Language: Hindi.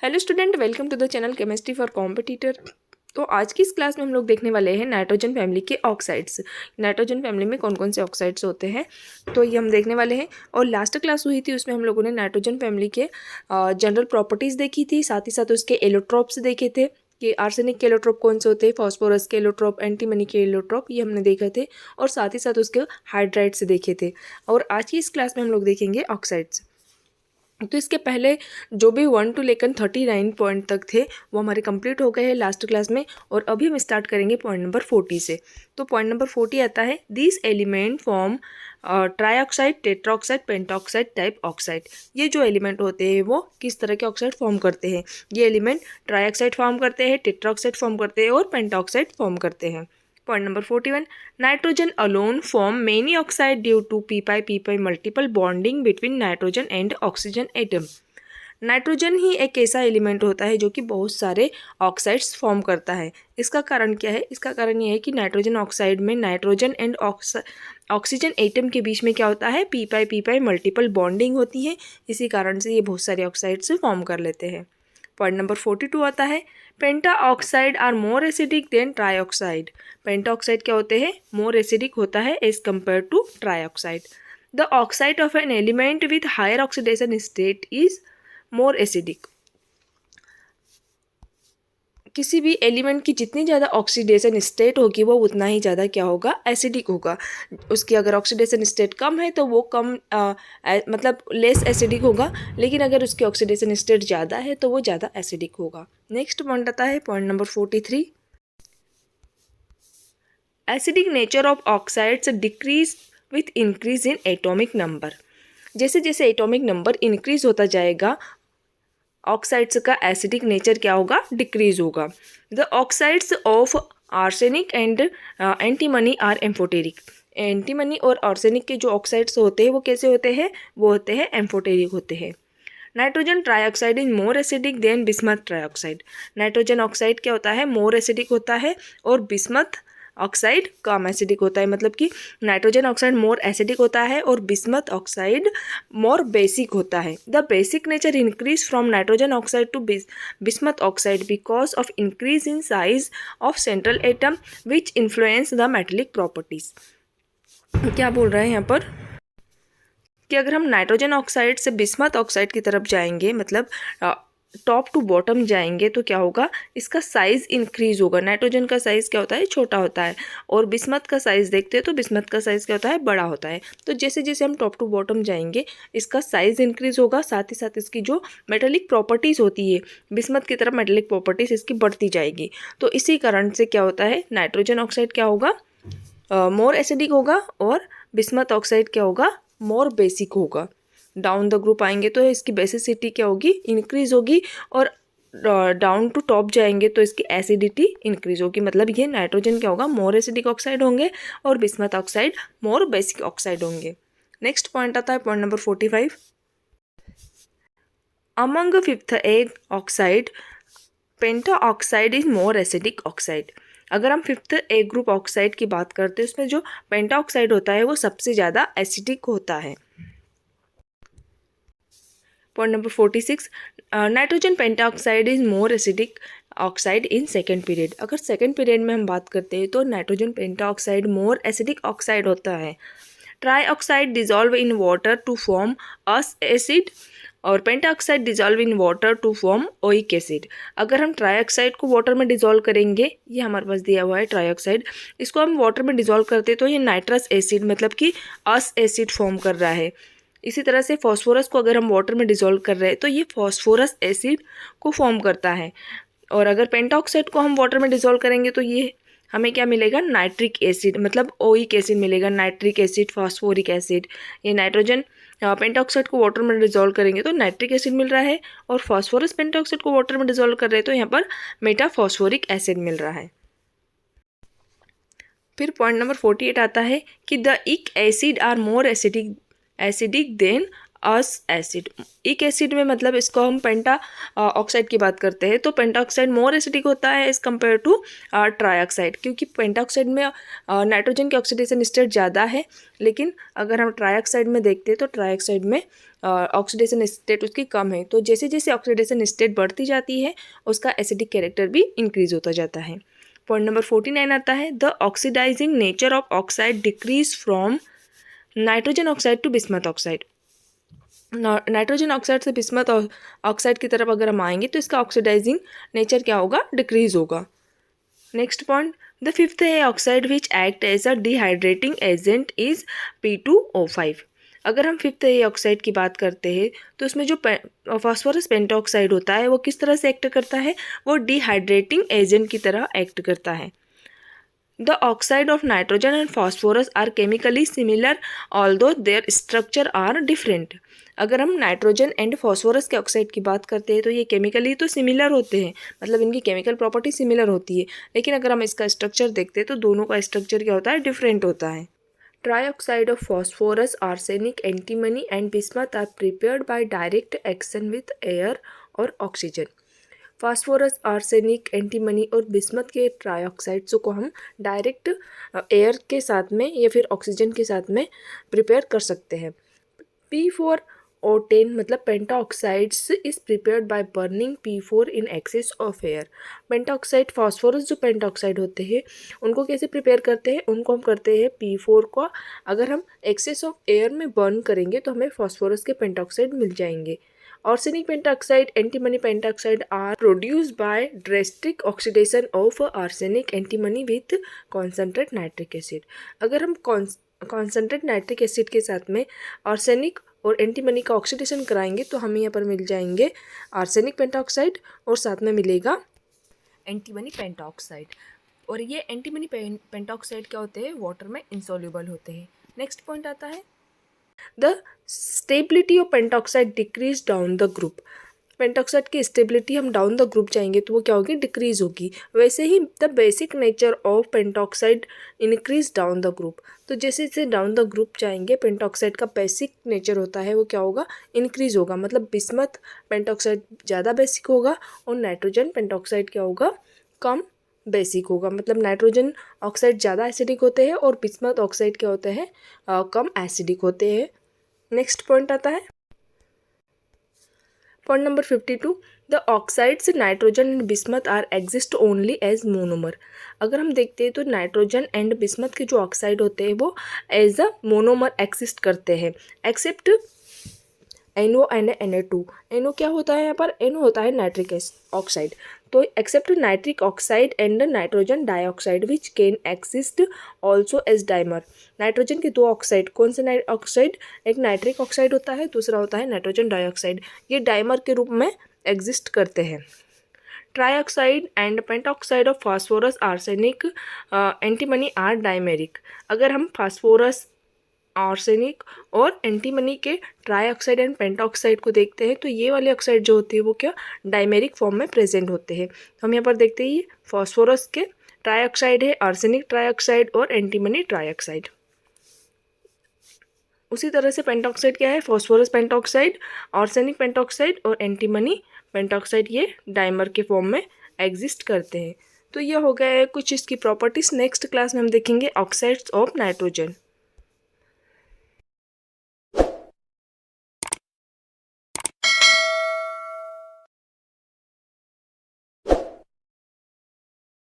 Hello student, welcome to the channel chemistry for competitor. तो आज की इस क्लास में हम लोग देखने वाले हैं नाइट्रोजन फैमिली के ऑक्साइड्स। नाइट्रोजन फैमिली में कौन कौन से ऑक्साइड्स होते हैं तो ये हम देखने वाले हैं। और लास्ट क्लास हुई थी उसमें हम लोगों ने नाइट्रोजन फैमिली के जनरल प्रॉपर्टीज़ देखी थी, साथ ही साथ उसके एलोट्रोप्स देखे थे कि आर्सेनिक के एलोट्रोप कौन से होते हैं, फास्फोरस के एलोट्रोप, एंटीमनी के एलोट्रोप, ये हमने देखे थे। और साथ ही साथ उसके हाइड्राइड्स देखे थे। और आज की इस क्लास में हम लोग देखेंगे ऑक्साइड्स। तो इसके पहले जो भी 1 to लेकर 39 पॉइंट तक थे वो हमारे कंप्लीट हो गए हैं लास्ट क्लास में। और अभी हम स्टार्ट करेंगे पॉइंट नंबर 40 से। तो पॉइंट नंबर 40 आता है, this element form trioxide, tetroxide, pentoxide type oxide. ये जो एलिमेंट होते हैं वो किस तरह के ऑक्साइड फॉर्म करते हैं। ये एलिमेंट ट्राईऑक्साइड फॉर्म करते हैं, टेट्राऑक्साइड फॉर्म करते हैं और पेंटाऑक्साइड फॉर्म करते हैं। Point number 41, nitrogen alone form many oxide due to p-pi multiple bonding between nitrogen and oxygen atom। Nitrogen ही एक ऐसा एलिमेंट होता है जो कि बहुत सारे ऑक्साइड्स फॉर्म करता है। इसका कारण क्या है? इसका कारण ये है कि नाइट्रोजन ऑक्साइड में नाइट्रोजन एंड ऑक्सीजन एटम के बीच में क्या होता है, p-pi मल्टीपल बॉन्डिंग होती है। इसी कारण से ये बहुत सारे ऑक्साइड्स फॉर्म कर लेते हैं। पॉइंट नंबर 42 आता है, penta oxide are more acidic than trioxide. Penta oxide क्या होते हैं? मोर एसिडिक होता है as compare to trioxide. The oxide of an element with higher oxidation state is more acidic. किसी भी एलिमेंट की जितनी ज़्यादा ऑक्सीडेशन स्टेट होगी वो उतना ही ज़्यादा क्या होगा, एसिडिक होगा। उसकी अगर ऑक्सीडेशन स्टेट कम है तो वो कम मतलब लेस एसिडिक होगा, लेकिन अगर उसकी ऑक्सीडेशन स्टेट ज़्यादा है तो वो ज़्यादा एसिडिक होगा। नेक्स्ट पॉइंट आता है point number 43, acidic nature of oxides decrease with increase in atomic number. जैसे जैसे एटॉमिक नंबर इंक्रीज होता जाएगा ऑक्साइड्स का एसिडिक नेचर क्या होगा, डिक्रीज होगा। The oxides of arsenic and antimony are amphoteric. Antimony और आर्सेनिक के जो ऑक्साइड्स होते हैं वो कैसे होते हैं? वो होते हैं एम्फोटेरिक होते हैं। Nitrogen trioxide is more acidic then bismuth trioxide. Nitrogen oxide क्या होता है, मोर एसिडिक होता है और बिस्मथ ऑक्साइड कम एसिडिक होता है। मतलब कि नाइट्रोजन ऑक्साइड मोर एसिडिक होता है और बिस्मथ ऑक्साइड मोर बेसिक होता है। The basic nature increase from nitrogen oxide to bismuth oxide because of increase in size of central atom which influence the metallic properties. क्या बोल रहे हैं यहाँ पर कि अगर हम नाइट्रोजन ऑक्साइड से बिस्मथ ऑक्साइड की तरफ जाएंगे, मतलब टॉप टू बॉटम जाएंगे, तो क्या होगा, इसका साइज़ इंक्रीज़ होगा। नाइट्रोजन का साइज़ क्या होता है, छोटा होता है, और बिस्मथ का साइज़ देखते हैं तो बिस्मथ का साइज़ क्या होता है, बड़ा होता है। तो जैसे जैसे हम टॉप टू बॉटम जाएंगे इसका साइज़ इंक्रीज़ होगा, साथ ही साथ इसकी जो मेटेलिक प्रॉपर्टीज़ होती है बिस्मथ की तरफ मेटेलिक प्रॉपर्टीज़ इसकी बढ़ती जाएगी। तो इसी कारण से क्या होता है, नाइट्रोजन ऑक्साइड क्या होगा, मोर एसिडिक होगा, और बिस्मथ ऑक्साइड क्या होगा, मोर बेसिक होगा। डाउन द ग्रुप आएंगे तो इसकी बेसिसिटी क्या होगी, इंक्रीज होगी, और डाउन टू टॉप जाएंगे तो इसकी एसिडिटी इंक्रीज होगी। मतलब ये नाइट्रोजन क्या होगा, मोर एसिडिक ऑक्साइड होंगे और बिस्मथ ऑक्साइड मोर बेसिक ऑक्साइड होंगे। नेक्स्ट पॉइंट आता है point number 45, among fifth egg oxide penta oxide is more acidic oxide. अगर हम फिफ्थ ए ग्रुप ऑक्साइड की बात करते हैं उसमें जो पेंटा ऑक्साइड होता है वो सबसे ज़्यादा एसिडिक होता है। Point number 46, nitrogen pentoxide is more acidic oxide in second period. अगर सेकेंड पीरियड में हम बात करते हैं तो nitrogen pentoxide more acidic oxide होता है। Trioxide dissolve in water to form ous acid और pentoxide dissolve in water to form oic acid. अगर हम ट्राईऑक्साइड को वाटर में डिजॉल्व करेंगे, ये हमारे पास दिया हुआ है ट्राईऑक्साइड, इसको हम वाटर में डिजॉल्व करते तो ये नाइट्रस एसिड मतलब कि अस एसिड फॉर्म कर रहा है। इसी तरह से फॉस्फोरस को अगर हम वाटर में डिजोल्व कर रहे हैं तो ये फॉस्फोरस एसिड को फॉर्म करता है। और अगर पेंटाऑक्साइड को हम वाटर में डिजोल्व करेंगे तो ये हमें क्या मिलेगा, नाइट्रिक एसिड मतलब ओइक एसिड मिलेगा। नाइट्रिक एसिड, फॉस्फोरिक एसिड, ये नाइट्रोजन पेंटाऑक्साइड को वाटर में डिजोल्व करेंगे तो नाइट्रिक एसिड मिल रहा है, और फॉस्फोरस पेंटाऑक्साइड को वाटर में डिजोल्व कर रहे हैं तो यहाँ पर मेटाफॉस्फोरिक एसिड मिल रहा है। फिर पॉइंट नंबर 48 आता है कि the ic acid are more acidic than ous acid. एक एसिड में मतलब इसको हम पेंटा ऑक्साइड की बात करते हैं तो पेंटा ऑक्साइड मोर एसिडिक होता है एज़ कम्पेयर टू ट्राईऑक्साइड, क्योंकि पेंटा ऑक्साइड में नाइट्रोजन की ऑक्सीडेशन स्टेट ज़्यादा है, लेकिन अगर हम ट्राईऑक्साइड में देखते हैं तो ट्राईऑक्साइड में ऑक्सीडेशन स्टेट उसकी कम है। तो जैसे जैसे ऑक्सीडेशन स्टेट बढ़ती जाती है उसका एसिडिक कैरेक्टर भी इंक्रीज होता जाता है। पॉइंट नंबर 49 आता है, the oxidising nature of oxide decrease from nitrogen oxide to bismuth oxide. Nitrogen oxide से बिस्मथ ऑक्साइड की तरफ अगर हम आएंगे तो इसका ऑक्सीडाइजिंग नेचर क्या होगा, डिक्रीज होगा। नेक्स्ट पॉइंट, द फिफ्थ है oxide which act as a dehydrating agent is P2O5। अगर हम फिफ्थ ए ऑक्साइड की बात करते हैं तो उसमें जो फॉस्फोरस पेंटॉक्साइड होता है वो किस तरह से एक्ट करता है, वो डिहाइड्रेटिंग एजेंट की तरह एक्ट करता है। The oxide of nitrogen and phosphorus are chemically similar although their structure are different। अगर हम नाइट्रोजन एंड फॉस्फोरस के ऑक्साइड की बात करते हैं तो ये केमिकली तो सिमिलर होते हैं, मतलब इनकी केमिकल प्रॉपर्टी सिमिलर होती है, लेकिन अगर हम इसका स्ट्रक्चर देखते हैं तो दोनों का स्ट्रक्चर क्या होता है, डिफरेंट होता है। Trioxide of phosphorus, arsenic, antimony and bismuth are prepared by direct action with air और ऑक्सीजन। फास्फोरस, आर्सेनिक, एंटीमनी और बिस्मथ के ट्राईऑक्साइड्स को हम डायरेक्ट एयर के साथ में या फिर ऑक्सीजन के साथ में प्रिपेयर कर सकते हैं। P4O10 मतलब pentoxides is prepared by burning P4 in excess of air. Pentoxide phosphorus जो पेंटाऑक्साइड होते हैं उनको कैसे प्रिपेयर करते हैं, उनको हम करते हैं P4 को अगर हम एक्सेस ऑफ एयर में बर्न करेंगे तो हमें फॉस्फोरस के पेंटाऑक्साइड मिल जाएंगे। Arsenic pentoxide, antimony pentoxide are produced by drastic oxidation of arsenic antimony with concentrate nitric acid। अगर हम कॉन्सेंट्रेट नाइट्रिक एसिड के साथ में आर्सेनिक और एंटीमनी का ऑक्सीडेशन कराएंगे तो हमें यहाँ पर मिल जाएंगे आर्सेनिक पेंटॉक्साइड और साथ में मिलेगा एंटीमनी पेंटॉक्साइड। और ये एंटीमनी पेंटॉक्साइड क्या होते हैं, वाटर में इंसॉल्युबल होते हैं। नेक्स्ट पॉइंट आता है, the stability of pentoxide decrease down the group. Pentoxide की स्टेबिलिटी हम डाउन द ग्रुप जाएंगे तो वो क्या होगी, डिक्रीज होगी। वैसे ही the basic nature of pentoxide increase down the group. तो जैसे जैसे डाउन द ग्रुप जाएंगे पेंटॉक्साइड का बेसिक नेचर होता है वो क्या होगा, इंक्रीज होगा। मतलब बिस्मथ पेंटॉक्साइड ज़्यादा बेसिक होगा और नाइट्रोजन पेंटॉक्साइड क्या होगा, कम बेसिक होगा। मतलब नाइट्रोजन ऑक्साइड ज़्यादा एसिडिक होते हैं और बिस्मथ ऑक्साइड क्या होते हैं, कम एसिडिक होते हैं। नेक्स्ट पॉइंट आता है point number 52, the oxides nitrogen and bismuth are exist only as monomer. अगर हम देखते हैं तो नाइट्रोजन एंड बिस्मथ के जो ऑक्साइड होते हैं वो एज अ मोनोमर एग्जिस्ट करते हैं accept NO and Na2। NO क्या होता है यहाँ पर, NO होता है नाइट्रिक ऑक्साइड। तो except nitric oxide and nitrogen dioxide which can exist also as dimer. Nitrogen के दो ऑक्साइड, कौन से ऑक्साइड, एक नाइट्रिक ऑक्साइड होता है, दूसरा होता है नाइट्रोजन डाइऑक्साइड। ये डाइमर के रूप में एग्जिस्ट करते हैं। Trioxide and pentoxide of phosphorus, arsenic, antimony are dimeric. अगर हम फास्फोरस, आर्सेनिक और एंटीमनी के ट्राईऑक्साइड एंड पेंटॉक्साइड को देखते हैं तो ये वाले ऑक्साइड जो होते हैं वो क्या, डाइमेरिक फॉर्म में प्रेजेंट होते हैं। तो हम यहाँ पर देखते हैं ये फॉस्फोरस के ट्राईऑक्साइड है, आर्सेनिक ट्राईऑक्साइड और एंटीमनी ट्राईऑक्साइड। उसी तरह से पेंटॉक्साइड क्या है, फॉस्फोरस पेंटॉक्साइड, आर्सेनिक पेंटॉक्साइड और एंटीमनी पेंटॉक्साइड, ये डाइमर के फॉर्म में एग्जिस्ट करते हैं। तो ये हो गया है कुछ इसकी प्रॉपर्टीज। नेक्स्ट क्लास में हम देखेंगे ऑक्साइड्स ऑफ नाइट्रोजन।